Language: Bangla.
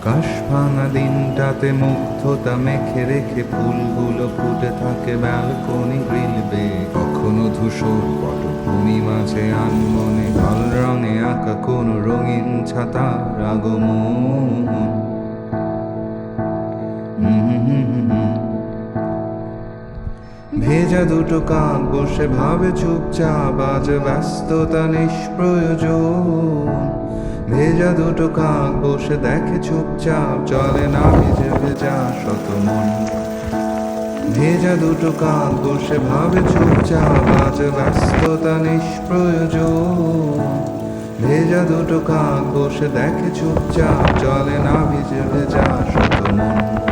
আকাশ ভাঙা দিনটাতে মুগ্ধতা মেখে রেখে ফুলগুলো ফুটে থাকে ব্যালকনি গ্রিল বেয়ে। কখনো ধূসর পটভূমি মাঝে আনমনে লাল রঙে আঁকা কোনো রঙিন ছাতার আগমন। ভেজা দুটো কাক বসে ভাবে চুপচাপ, আজ ব্যস্ততা নিষ্প্রয়োজন। ভেজা দুটো কাক বসে দেখে চুপচাপ, চলে না ভিজে ভেজা শত মন। ভেজা দুটো কাক বসে ভাবে চুপচাপ, আজ ব্যস্ততা নিষ্প্রয়োজন। ভেজা দুটো কাক বসে দেখে চুপচাপ, চলে না ভিজে ভেজা শত মন।